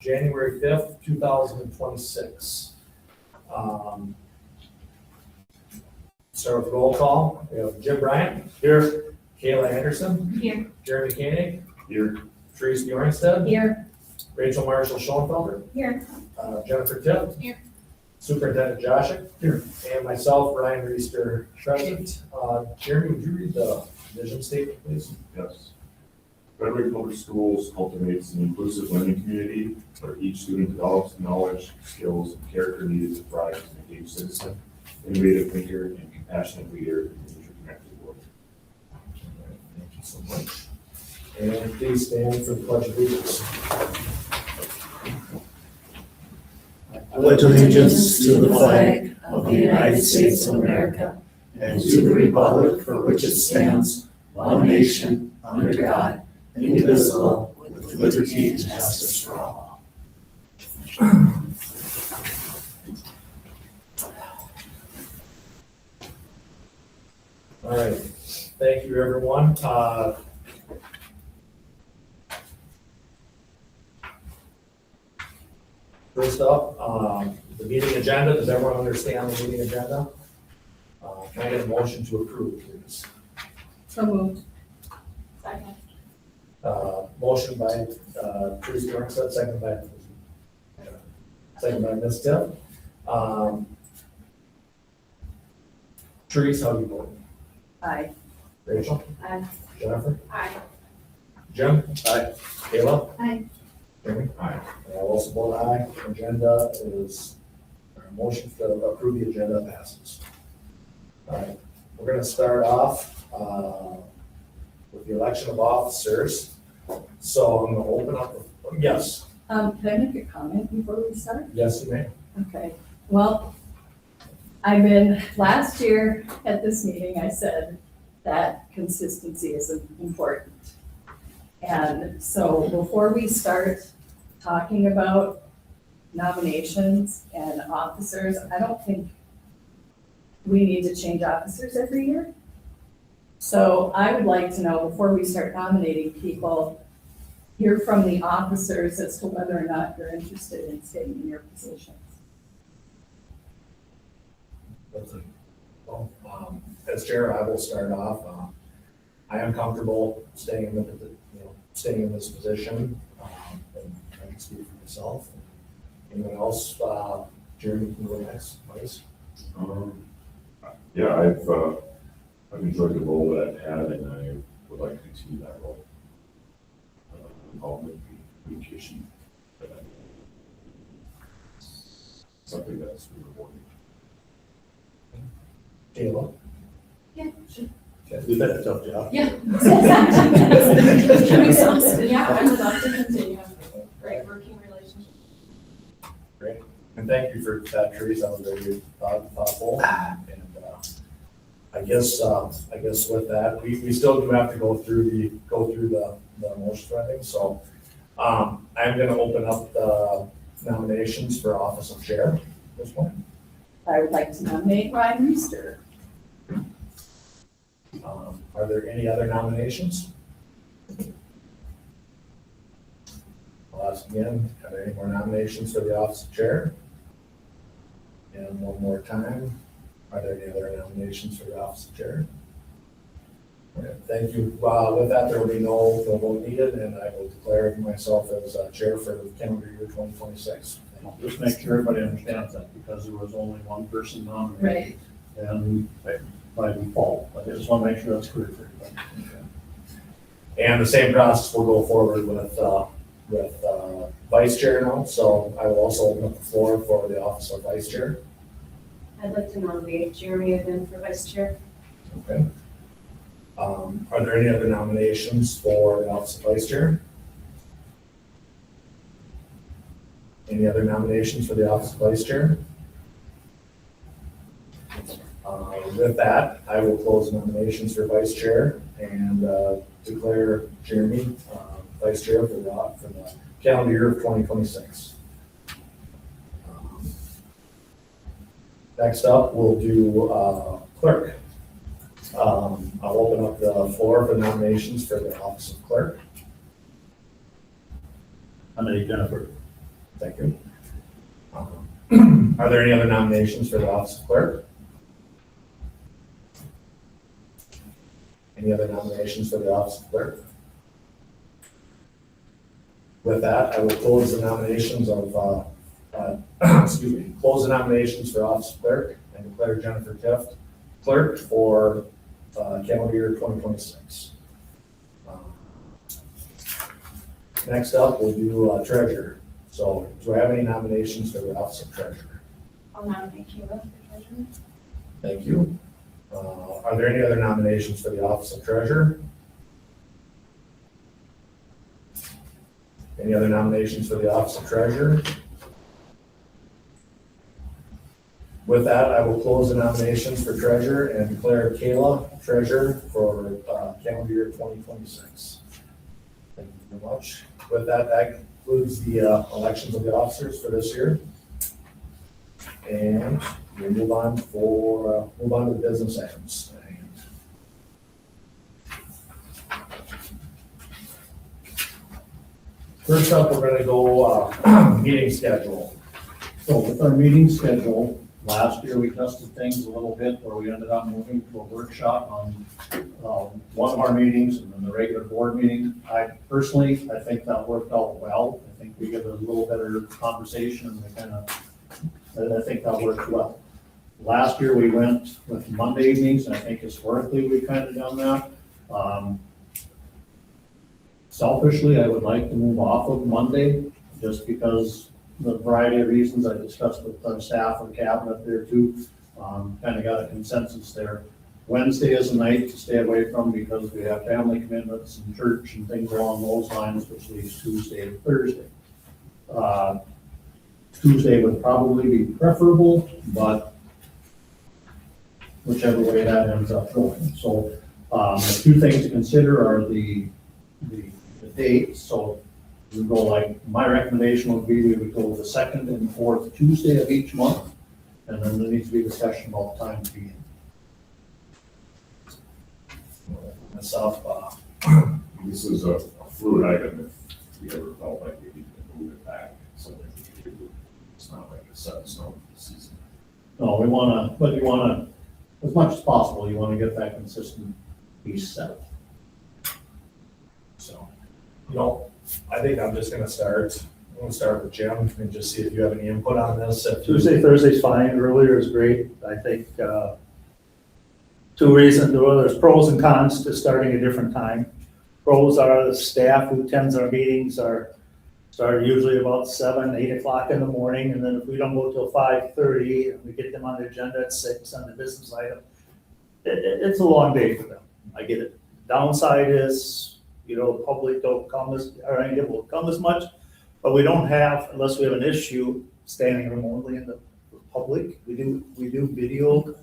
January 5th, 2026. Start with roll call. We have Jim Bryant. Here. Kayla Anderson. Here. Jeremy Koenig. Here. Therese Bjornstad. Here. Rachel Marshall Schoenfelder. Here. Jennifer Tipp. Here. Superintendent Joshik. Here. And myself, Ryan Reister, present. Jeremy, would you read the vision statement, please? Yes. Frederick Public Schools cultivates an inclusive learning community where each student develops the knowledge, skills, and character needed to thrive as an engaged citizen, innovative thinker, and compassionate leader in an interconnected world. Thank you so much. And please stand for the pledge of allegiance. I pledge allegiance to the flag of the United States of America and to the republic for which it stands, one nation, under God, indivisible, with liberty and justice for all. All right, thank you, everyone. First up, the meeting agenda. Does everyone understand the meeting agenda? Can I get a motion to approve, please? So moved. Second. Motion by Therese Bjornstad, second by Ms. Tipp. Therese, how do you vote? Aye. Rachel? Aye. Jennifer? Aye. Jim? Aye. Kayla? Aye. Jeremy? Aye. And I'll also vote aye. Agenda is, our motion to approve the agenda passes. All right, we're gonna start off with the election of officers. So I'm gonna open up, yes, Can I make a comment before we start? yes, you may. Okay, well, last year at this meeting, I said that consistency is important. And so before we start talking about nominations and officers, I don't think we need to change officers every year. So I would like to know, before we start nominating people, hear from the officers as to whether or not you're interested in staying in your positions. Well, as chair, I will start off. I am comfortable staying in staying in this position. And I can speak for myself. Anyone else? Jeremy, can you go next, please? Yeah, I've enjoyed the role that I've had, and I would like to continue that role. Involvement, communication, something that's rewarding. Kayla? Yeah, sure. We've had a tough job. Yeah. Yeah, I would love to continue. Great working relationship. Great. And thank you for that, Therese. That was very thoughtful. And I guess with that, we still do have to go through the motion thing. So I'm going to open up the nominations for office of chair at this point. I would like to nominate Ryan Reister. Are there any other nominations? I'll ask again, are there any more nominations for the office of chair? And one more time, are there any other nominations for the office of chair? Okay, thank you. With that, there will be no vote needed, and I will declare myself as chair for the calendar year 2026. Just make sure everybody understands that, because there was only one person nominated. Right. And by default, but I just want to make sure that's clear for everybody. And the same process will go forward with vice chair now. So I will also open up the floor for the office of vice chair. I'd like to nominate Jeremy again for vice chair. Okay. Are there any other nominations for the office of vice chair? Any other nominations for the office of vice chair? With that, I will close nominations for vice chair and declare Jeremy vice chair for the calendar year of 2026. Next up, we'll do clerk. I'll open up the floor for nominations for the office of clerk. I nominate Jennifer. Thank you. Are there any other nominations for the office of clerk? Any other nominations for the office of clerk? With that, I will close the nominations of, close the nominations for office of clerk and declare Jennifer Tift clerk for calendar year 2026. Next up, we'll do treasurer. So do I have any nominations for the office of treasurer? I'll nominate Kayla for treasurer. Thank you. Are there any other nominations for the office of treasurer? Any other nominations for the office of treasurer? With that, I will close the nominations for treasurer and declare Kayla treasurer for calendar year 2026. Thank you very much. With that, that concludes the elections of the officers for this year. And we'll move on to the business items. First up, we're gonna go meeting schedule. So with our meeting schedule, last year we tested things a little bit where we ended up moving to a workshop on one of our meetings and then the regular board meeting. I personally, I think that worked out well. I think we get a little better conversation and I think that worked well. Last year we went with Monday evenings, and I think historically we kind of done that. Selfishly, I would like to move off of Monday just because the variety of reasons I discussed with our staff and cabinet there too. Kind of got a consensus there. Wednesday is a night to stay away from because we have family commitments and church and things along those lines, which leaves Tuesday and Thursday. Tuesday would probably be preferable, but whichever way that ends up going. So the two things to consider are the dates. So we go like, my recommendation would be we would go the second and fourth Tuesday of each month. And then there needs to be discussion about time to begin. Myself, This is a fluid item if we ever felt like we needed to move it back. Something we could do. It's not like a set in stone for the season. No, but you wanna, as much as possible, you wanna get that consistent piece set. so, I think I'm just gonna start. I'm gonna start with Jim and just see if you have any input on this. Tuesday, Thursday's fine, earlier is great, I think, two reasons, well, there's pros and cons to starting a different time. Pros are the staff who attends our meetings start usually about 7, 8 o'clock in the morning, and then if we don't go till 5:30, and we get them on the agenda at 6 on the business item, it's a long day for them, I get it. Downside is, the public don't come will come as much, but we don't have, unless we have an issue, standing remotely in the public. We do video,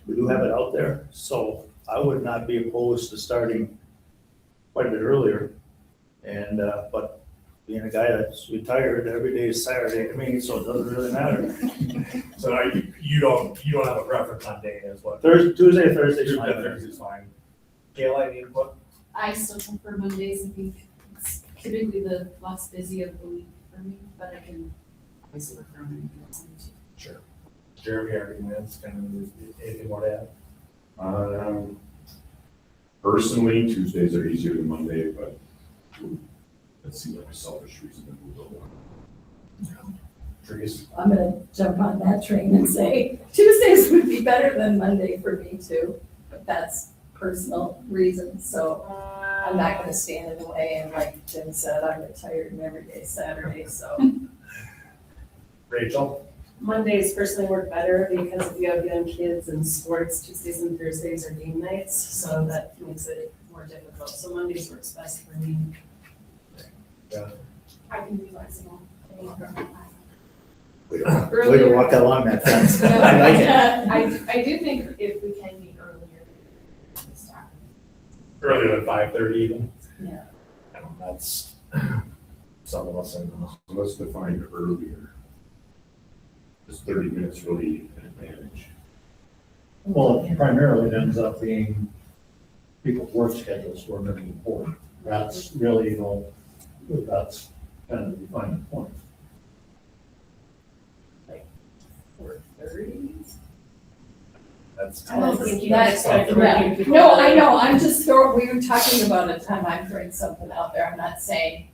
we do have it out there, so I would not be opposed to starting quite a bit earlier. And, but being a guy that's retired, every day is Saturday to me, so it doesn't really matter. So you don't have a preference on day as what? Tuesday, Thursday's fine. Thursday's fine. Kayla, any input? I still prefer Mondays. I think it's typically the less busy of the week for me, but I can obviously work around it if you want me to. Sure. Jeremy, arguments, kind of anything more to add? Personally, Tuesdays are easier than Monday, but that seems like a selfish reason to move over. Trees? I'm gonna jump on that train and say Tuesdays would be better than Monday for me too, but that's personal reasons, so I'm not gonna stand in the way, and like Jim said, I'm retired and every day's Saturday, so. Rachel? Mondays personally work better because if you have young kids and sports, Tuesdays and Thursdays are game nights, so that makes it more difficult. So Mondays works best for me. I can be flexible. Way to walk along that fence. No, I like it. I do think if we can meet earlier, it's time. Earlier than 5:30 even? Yeah. I don't know, that's some of us in the. So let's define earlier. Is 30 minutes really an advantage? Well, primarily it ends up being people's work schedules who are moving important. That's really, that's kind of the defining point. 4:30? That's. I don't think you That's- expect the yeah. working people. No, I know, I'm just we were talking about a time, I'm throwing something out there, I'm not saying,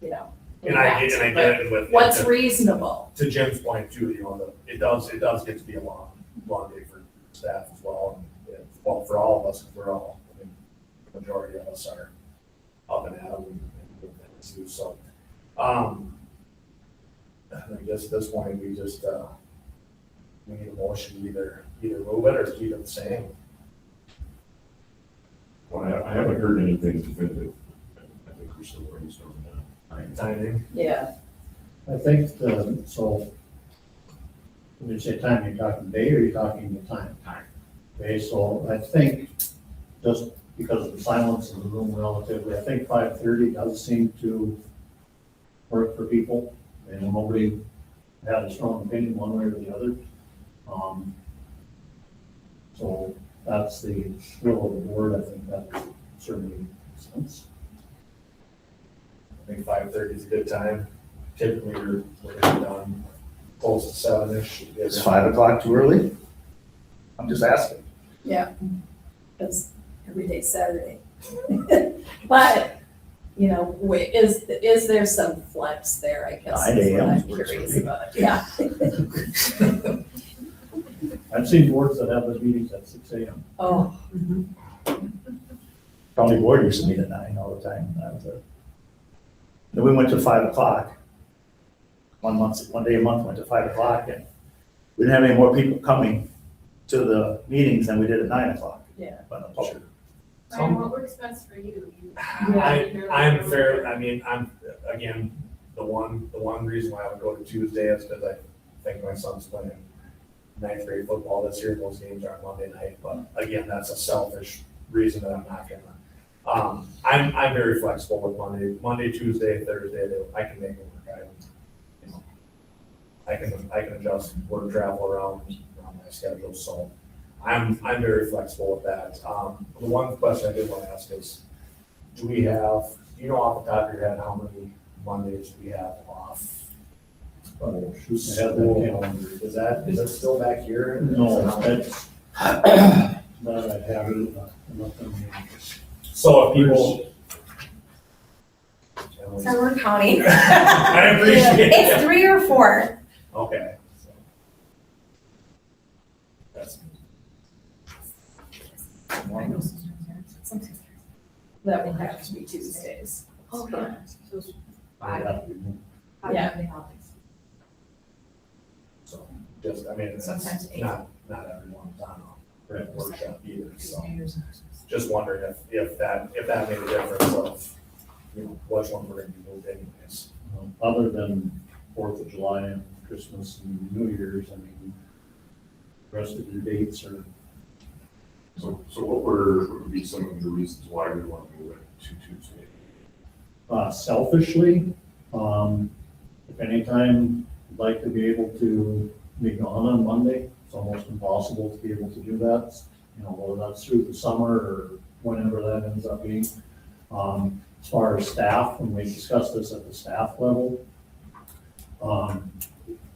you know. And I get it with. What's reasonable? To Jim's point too, you know, it does get to be a long day for staff as well. And, well, for all of us, 'cause we're all, I mean, the majority of us are up and at 'em and doing things too, so. I guess at this point, we just, we need a motion to either move it or keep it the same. Well, I haven't heard anything definitive. I think we're still brainstorming that. Timing. Yeah, I think, so, when you say time, you're talking day or you're talking the time? Time. Okay, so I think, just because of the silence in the room relatively, I think 5:30 does seem to work for people, and nobody had a strong opinion one way or the other. So that's the will of the board, I think that certainly makes sense. I think 5:30 is a good time. Typically, we're gonna be done close to 7-ish. Is 5 o'clock too early? I'm just asking. because every day's Saturday. But, you know, is there some flex there, I guess, 9 is what a.m. I'm works for curious me. about, yeah. I've seen boards that have the meetings at 6 a.m. Oh, County board used to meet at 9 all the time. Then we went to 5 o'clock. One day a month went to 5 o'clock, and we didn't have any more people coming to the meetings than we did at 9 o'clock. yeah. But I'm sure. Brian, what works best for you? I'm fair, I mean, again, the one reason why I would go to Tuesday is because I think my son's playing ninth grade football this year, those games are on Monday night, but again, that's a selfish reason that I'm not gonna. I'm very flexible with Monday, Tuesday, Thursday, I can make it work, I can adjust work travel around my schedule, so I'm very flexible with that. The one question I did want to ask is, do you know off the top of your head how many Mondays we have off? Oh, shoot, I have that calendar. Is that still back here? No, that's, that I have nothing. So if people. So we're counting. I appreciate It's it. 3 or 4. Okay. So. That's. That will have to be Tuesdays. Oh, yeah. So it's five. Yeah. So, just, I mean, it's Sometimes 8. not everyone's on a workshop either, so. Just wondering if that made a difference of, you know, which one we're gonna be moved anyways. Other than 4th of July and Christmas and New Year's, I mean, the rest of your dates are, So what would be some of the reasons why we want to move it to Tuesday? selfishly, if anytime I'd like to be able to be gone on Monday, it's almost impossible to be able to do that. You know, whether that's through the summer or whenever that ends up being. As far as staff, when we discuss this at the staff level,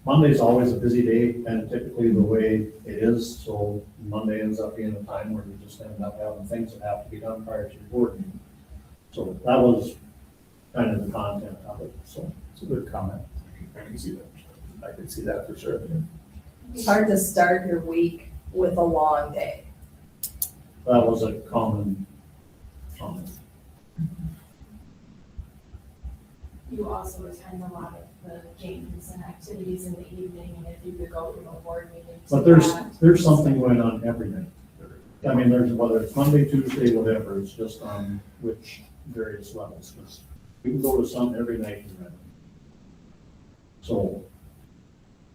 Monday's always a busy day and typically the way it is, so Monday ends up being a time where we just end up having things that have to be done prior to your board meeting. So that was kind of the content of it, so it's a good comment. I can see that. I could see that for sure. It's hard to start your week with a long day. That was a common comment. You also attend a lot of the games and activities in the evening, and if you could go to a board meeting. But there's something going on every night. I mean, there's, whether it's Monday, Tuesday, whatever, it's just on which various levels, because we can go to some every night in Redmond. So.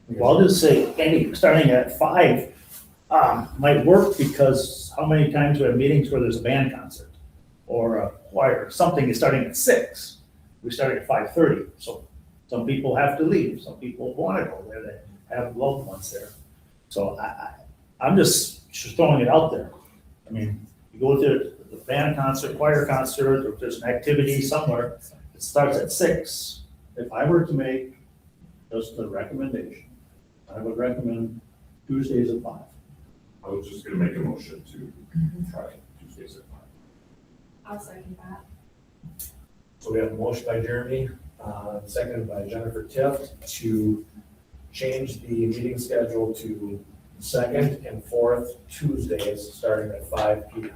Well, I'll just say, any, starting at 5, might work, because how many times we have meetings where there's a band concert or a choir, something is starting at 6. We're starting at 5:30, so some people have to leave, some people want to go there, they have loved ones there. So I'm just throwing it out there. I mean, you go to the band concert, choir concert, or if there's an activity somewhere, it starts at 6. If I were to make just a recommendation, I would recommend Tuesdays at 5. I was just gonna make a motion to try Tuesdays at 5. I'll second that. So we have a motion by Jeremy, seconded by Jennifer Tift to change the meeting schedule to second and fourth Tuesdays, starting at 5 p.m.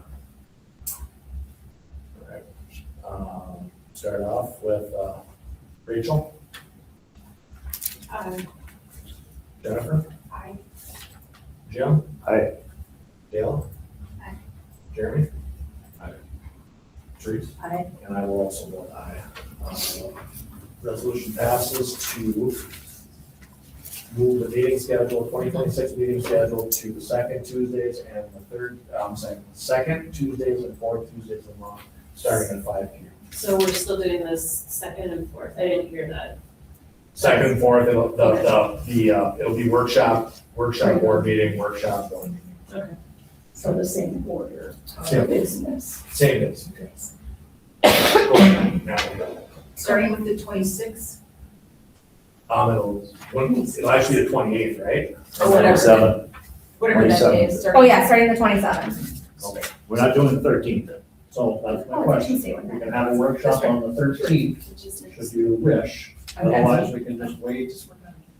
All right. Start off with Rachel, Jennifer, Aye. Jim. Aye. Dale. Aye. Jeremy. Aye. Terese. Aye. And I will also vote aye. Resolution passes to move the meeting schedule, 2026 meeting schedule to the second Tuesdays and the second Tuesdays and fourth Tuesdays of the month, starting at 5 p.m. So we're still doing this second and fourth. I didn't hear that. Second and fourth, it'll be workshop, board meeting, workshop, board meeting. So the same order Yeah. of business. Same as. Now, Starting with the 26th, it'll actually be the 28th, right? or whatever, 7. whatever that 27th. day is. starting- Oh, yeah, starting the 27th. Okay. We're not doing the 13th. So that's my Oh, question. Tuesday, wasn't We it? can have a workshop on the 13th, Which is next. should you wish. Okay. Otherwise, we can just wait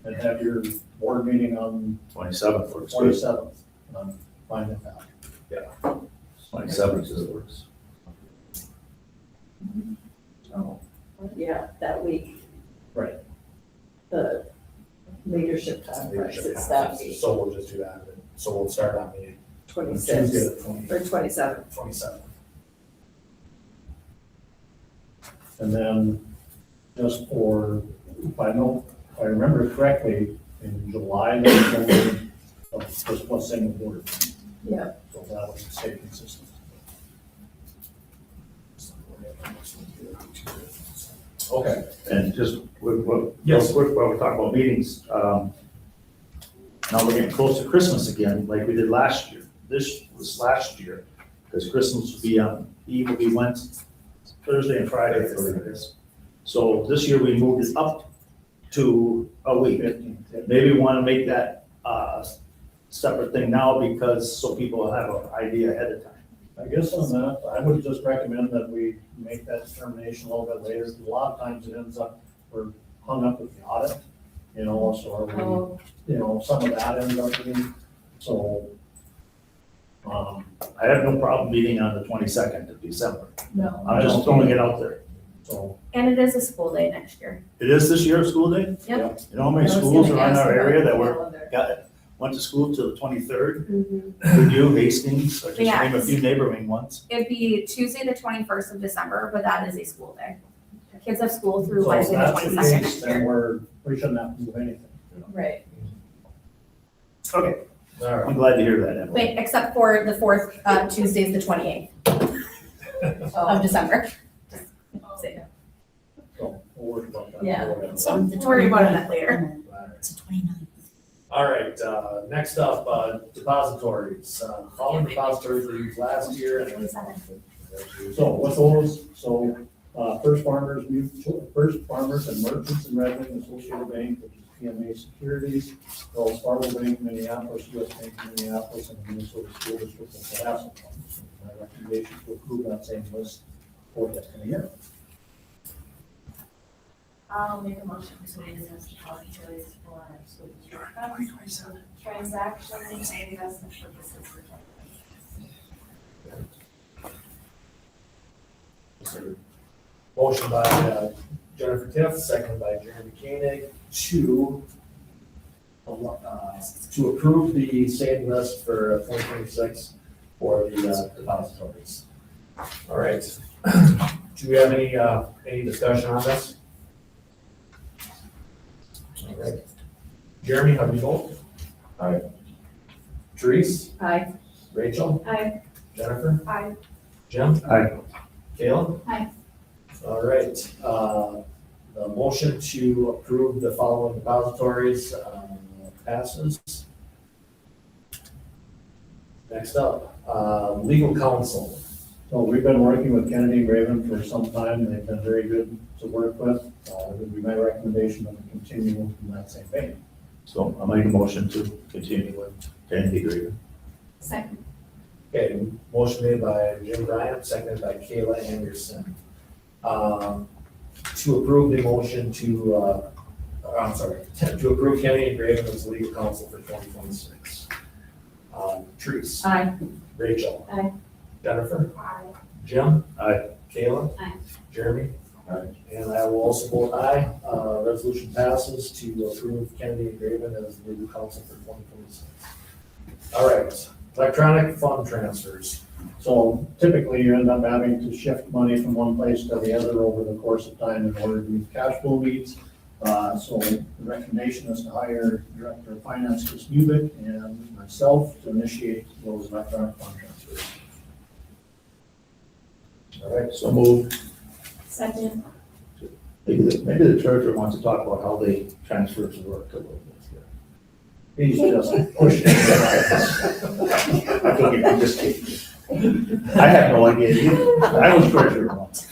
and have your board meeting on 27th works. 27th. I'm fine with that. 27th is works. Oh, yeah, that week. Right. The leadership conference is that week, So we'll just do that. So we'll start on the Tuesday, 26th the 20th. or 27th. 27th. And then just for, if I remember correctly, in July, there was only just one single board. Yeah. So that would stay consistent. Okay. And just, Yes. while we're talking about meetings, now we're getting close to Christmas again, like we did last year. This was last year, because Christmas will be on, Eve will be Wednesday, Thursday and Friday, I believe it is. So this year we moved it up to a week. Maybe we want to make that separate thing now because, so people have an idea ahead of time. I guess on that, I would just recommend that we make that determination a little bit later. A lot of times it ends up, we're hung up with the audit, so are Oh, we, some of that ends up being, so. I have no problem meeting on the 22nd of December. no. I'm just throwing it out there. So, And it is a school day next year. It is this year, school day? Yep. You know how many I was schools gonna are in ask our about area the that calendar. went to school till the 23rd? Mm-hmm. We do, Hastings, or just Yeah. name a few neighboring ones. It'd be Tuesday, the 21st of December, but that is a school day. Kids have school through so if Wednesday, the that's the 22nd case, next then year. we shouldn't have to move anything. Right. Okay, All right. I'm glad to hear that, Emily. Wait, except for the fourth Tuesday is the 28th of December. So, So we'll worry about that. Yeah. Don't worry about that later. It's the 29th. All right, next up, depositories. Following depositories we used last year. So with those, First Farmers and Merchants and Revenue Associated Bank, which is PMA Securities, Wells Fargo Bank, Minneapolis, US Bank, Minneapolis, and Minnesota School District of Cohasset. My recommendation to approve that same list for that coming year. I'll make a motion to discuss depositories for school district funds, transactions and investment purposes for Motion by Jennifer Tiff, second by Jeremy Koenig to approve the same list for 2026 for the depositories. All right. Do we have any discussion on this? All right. Jeremy, how do you vote? Aye. Terese? Aye. Rachel? Aye. Jennifer? Aye. Jim? Aye. Kayla? Aye. All right, the motion to approve the following depositories passes. Next up, legal counsel. So we've been working with Kennedy Raven for some time. They've been very good to work with. It would be my recommendation that we continue in that same vein. So I'll make a motion to continue with Kennedy Graven. Second. Okay, motion made by Jim Bryant, seconded by Kayla Anderson. To approve the motion to approve Kenny and Graven as legal counsel for 2026. Terese. Aye. Rachel. Aye. Jennifer. Aye. Jim. Aye. Kayla. Aye. Jeremy. Aye. And I will also vote aye. Resolution passes to approve Kennedy and Graven as legal counsel for 2026. All right, electronic fund transfers. So typically you end up having to shift money from one place to the other over the course of time in order to meet cash flow needs. So the recommendation is to hire Director of Finance Chris Mubick and myself to initiate those electronic fund transfers. All right, So moved. Second. Maybe the treasurer wants to talk about how the transfers work a little bit here. He's just pushing. I'm just kidding. I have no idea either. I was treasurer once.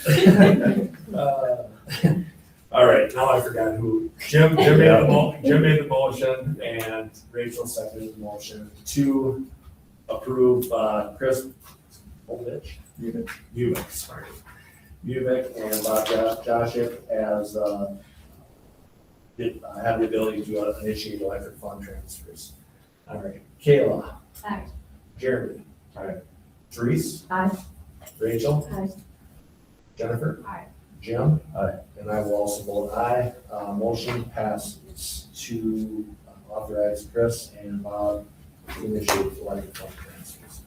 All right, now I forgot who. Jim made the motion and Rachel seconded the motion to approve Chris Mubick, sorry. Mubick and Bob Joship as have the ability to initiate electric fund transfers. All right, Kayla. Aye. Jeremy. Aye. Terese. Aye. Rachel. Aye. Jennifer. Aye. Jim. Aye. And I will also vote aye. Motion passes to authorize Chris and Bob to initiate electric fund transfers.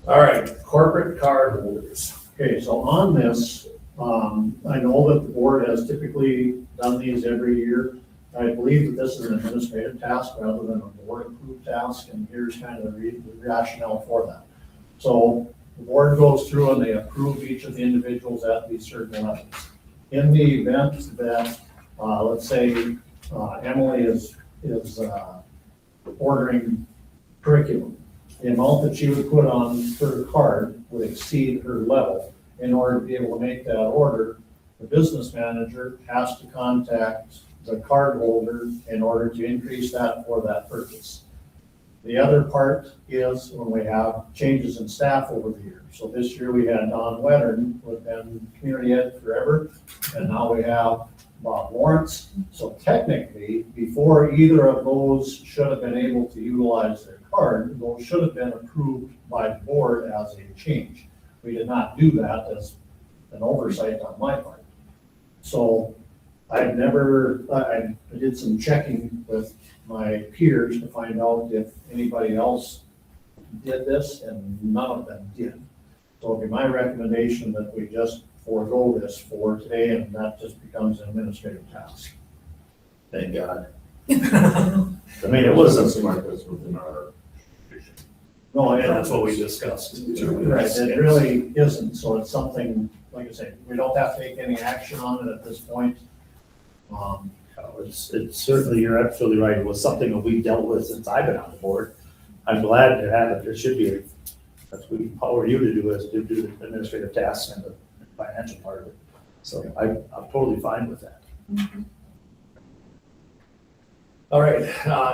All right, corporate card holders. Okay, so on this, I know that the board has typically done these every year. I believe that this is an administrative task rather than a board approved task, and here's kind of the rationale for that. So the board goes through and they approve each of the individuals at these certain levels. In the event that, let's say, Emily is ordering curriculum, the amount that she would put on her card would exceed her level. In order to be able to make that order, the business manager has to contact the card holder in order to increase that for that purchase. The other part is when we have changes in staff over the years. So this year we had Don Weddern, who had been community ed forever, and now we have Bob Lawrence. So technically, before either of those should have been able to utilize their card, those should have been approved by the board as a change. We did not do that as an oversight on my part. So I did some checking with my peers to find out if anybody else did this, and none of them did. So it'd be my recommendation that we just forego this for today, and that just becomes an administrative task. Thank God. I mean, it was Doesn't seem like that's within our jurisdiction. No, and that's what we discussed. Right, it really isn't, so it's something, like I say, we don't have to take any action on it at this point. It's certainly, you're absolutely right. It was something that we dealt with since I've been on the board. I'm glad to have it. There should be, that's what we empower you to do, is to do the administrative tasks and the financial part of it. So I'm totally fine with that. All right,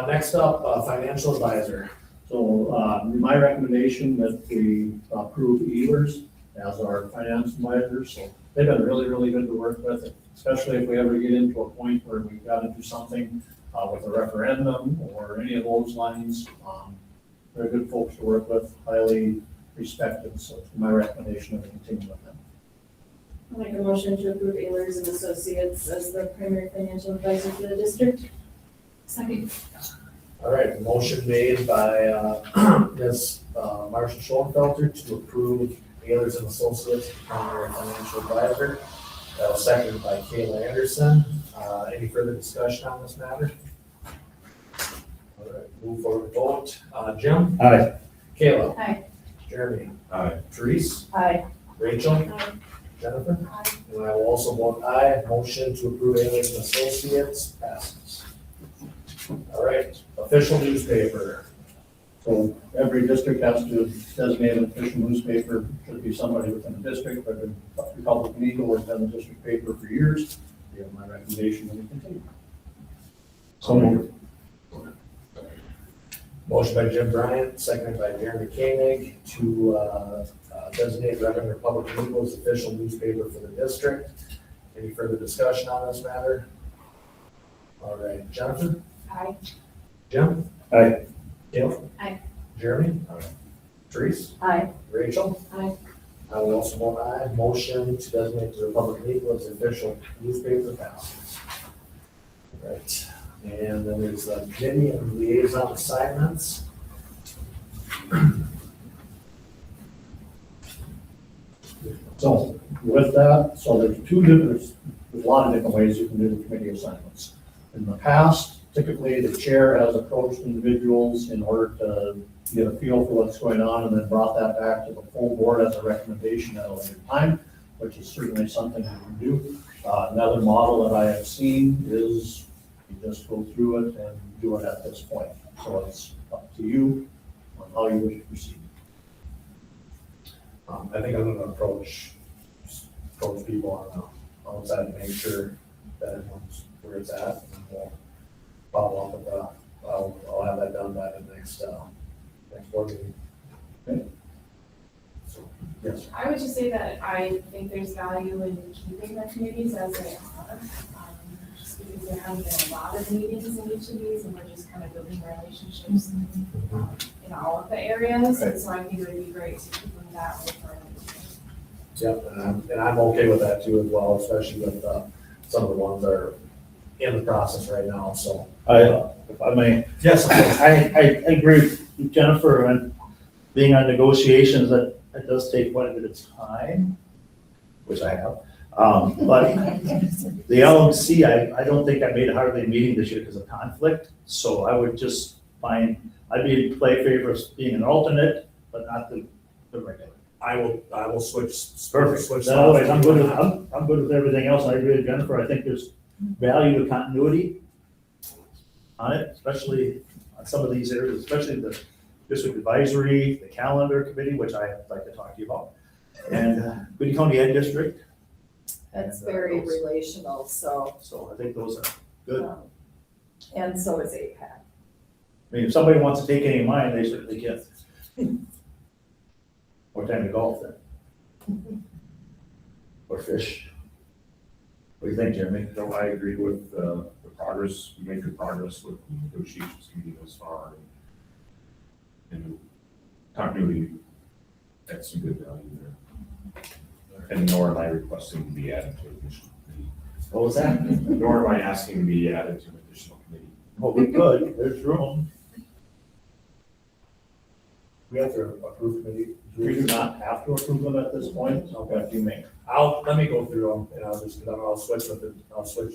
next up, financial advisor. So, my recommendation that we approve Ehlers as our finance advisors. So they've been really, really good to work with, especially if we ever get into a point where we've got to do something with a referendum or any of those lines. They're good folks to work with, highly respected. So it's my recommendation to continue with them. I'll make a motion to approve Ehlers and Associates as the primary financial advisor for the district. Second. All right, motion made by Ms. Marcia Schoenfelter to approve Ehlers and Associates primary financial advisor. Seconded by Kayla Anderson. Any further discussion on this matter? All right, move forward to vote. Jim? Aye. Kayla? Aye. Jeremy? Aye. Terese? Aye. Rachel? Aye. Jennifer? Aye. And I will also vote aye. Motion to approve Ehlers and Associates passes. All right, official newspaper. So every district has to designate an official newspaper. Should be somebody within the district, but the Republican Eagle has been the district paper for years. You have my recommendation that we continue. So moved. Motion by Jim Bryant, seconded by Jeremy Koenig to designate Redmond Republic Eagle as official newspaper for the district. Any further discussion on this matter? All right, Jennifer? Aye. Jim? Aye. Gail? Aye. Jeremy? Therese? Aye. Rachel? Aye. I will also vote aye. Motion to designate the Republic Eagle as official newspaper passes. Right, and then there's committee and liaison assignments. So with that, so there's there's a lot of different ways you can do the committee assignments. In the past, typically the chair has approached individuals in order to get a feel for what's going on and then brought that back to the full board as a recommendation at a later time, which is certainly something you can do. Another model that I have seen is you just go through it and do it at this point. So it's up to you on how you wish to proceed. I think I'm gonna approach people on the outside to make sure that everyone's where it's at, and we'll follow up with I'll have that done by the next board meeting. Okay. So, yes. I would just say that I think there's value in keeping the committees as they are. Just because there haven't been a lot of meetings in each of these and we're just kind of building relationships in all of the areas. Right. So I think it would be great to keep them that way for Yep, and I'm okay with that too as well, especially with some of the ones that are in the process right now, so. If I may, Yes. I agree with Jennifer, and being on negotiations, that does take quite a bit of time, which I have. But the LMC, I don't think I made a hardly meeting this year because of conflict, so I would just I'd play favor of being an alternate, but not the regular. I will switch. Perfect. Switch. Otherwise, I'm good with everything else. I agree with Jennifer. I think there's value to continuity on it, especially on some of these areas, especially the district advisory, the calendar committee, which I'd like to talk to you about, and Goody County Ed District. That's And, very those. relational, so. So I think those are good. And so is APAC. I mean, if somebody wants to take any of mine, they certainly can. More time to golf then. Or fish. What do you think, Jeremy? No, I agree with the progress, we made good progress with the negotiations committee thus far. And continuity, that's some good value there. And nor am I requesting to be added to an additional committee. What was that? Nor am I asking to be added to an additional committee. Well, we could, there's room. We have to approve committee. We do not have to approve them at this point, but you may. Let me go through them, and I'll switch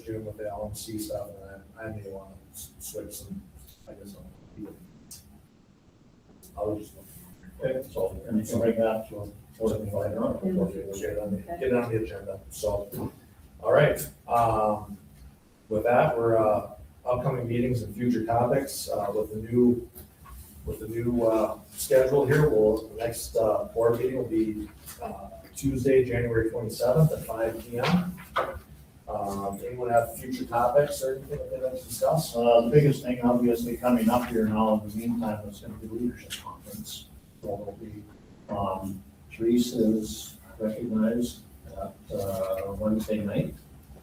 June with the LMC stuff, and I may want to switch some, I guess I'll just. Okay, so anything like that, so we'll invite her on. Get it on the agenda, so, all right. With that, we're, upcoming meetings and future topics, with the new schedule here, the next, board meeting will be, Tuesday, January 27th at 5 p.m. Anyone have future topics or anything that they'd like to discuss? The biggest thing obviously coming up here now in the meantime is going to be the leadership conference. So it'll be, Therese is recognized at Wednesday night.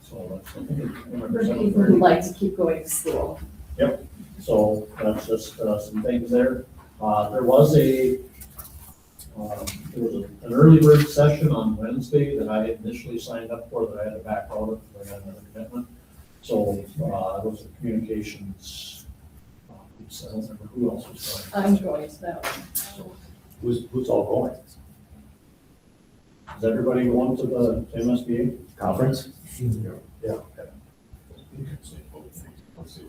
So that's something. For people who like to keep going to school. So that's just some things there. There was an early bird session on Wednesday that I initially signed up for that I had to back out of because I had another commitment. So those are communications. I don't remember who else was going. I'm going to that one. Who's all going? Is everybody going to the MSBA? Conference? Yeah. You can say both things. Let's see.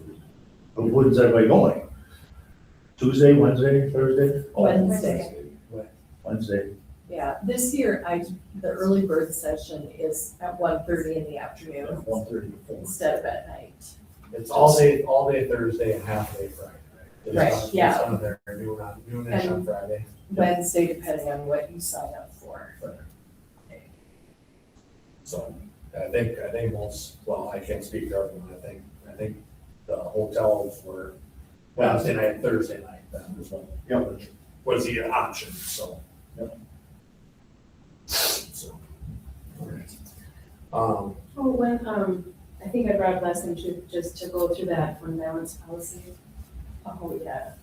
When's everybody going? Tuesday, Wednesday, Thursday? Wednesday. Wednesday. Yeah, this year, the early bird session is at 1:30 in the afternoon 1:30 to 4. instead of at night. It's all day Thursday and half day Friday. Right, yeah. Some of their noonish on Friday. Wednesday, depending on what you sign up for. So I think most, well, I can't speak for everyone, I think the hotels were Wednesday night, Thursday night. that as well. Yep. Was the option, so. Yep. So, all right. Oh, when, I think I brought up last time to, just to go through that fund balance policy. Oh, yeah.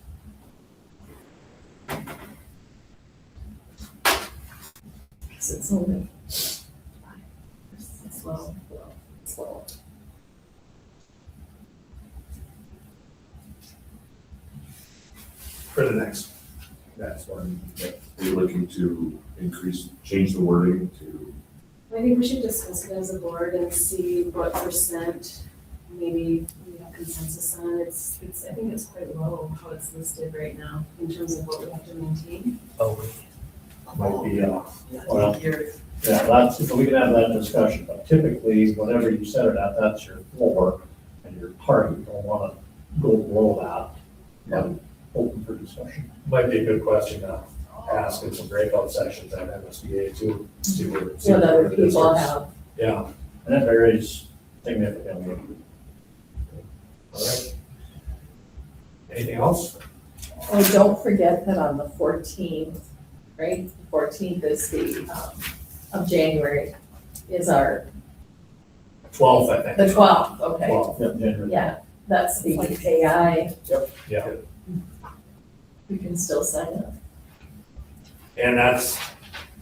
Cause it's only. It's slow, slow. For the next, that's one. Are you looking to change the wording to, I think we should discuss it as a board and see what percent maybe we have consensus on. It's, I think it's quite low how it's listed right now in terms of what we have to maintain. Might be, well, yeah, that's, so we can have that discussion, but typically, whatever you set it at, that's your floor and your target, you don't wanna go below that. But open for discussion. Might be a good question to ask in some breakout sessions at MSBA too. See where What other the people districts- have. Yeah, And it varies significantly. all right. Anything else? Oh, don't forget that on the 14th, right? 14th is the, of January is our, 12th, I think. the 12th, okay. 12th, Yep, January. Yeah, that's the AI, yeah. we can still sign up. And that's,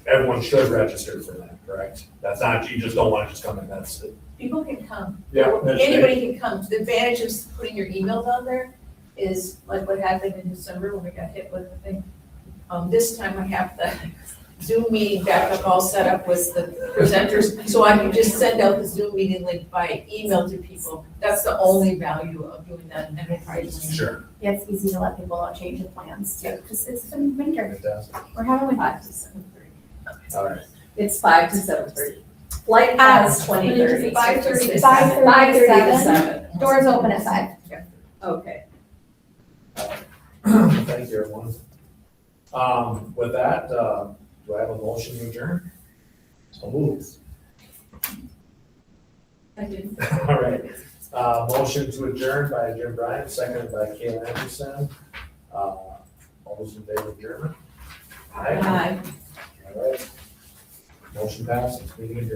everyone should register for that, correct? That's not, you just don't want to just come in, that's it. People can come. Yeah, that's Anybody can come. The advantage of putting your email down there is like what happened in December when we got hit with the thing. This time I have the Zoom meeting backup all set up with the presenters, so I can just send out the Zoom meeting link by email to people. That's the only value of doing that in enterprise. Sure. Yeah, it's easy to let people know change the plans too, because it's been winter. Fantastic. We're having 5 to 7:30. All right. It's 5 to 7:30. Flight pass 20:30. 5:30 to 5:30 to 7. Doors open at 5. Okay. Thank you, everyone. With that, do I have a motion to adjourn? So moved. I did. All right. Motion to adjourn by Jim Bryant, seconded by Kayla Anderson. All those in favor of adjournment? Aye. Bye. All right. Motion passes, meeting adjourned.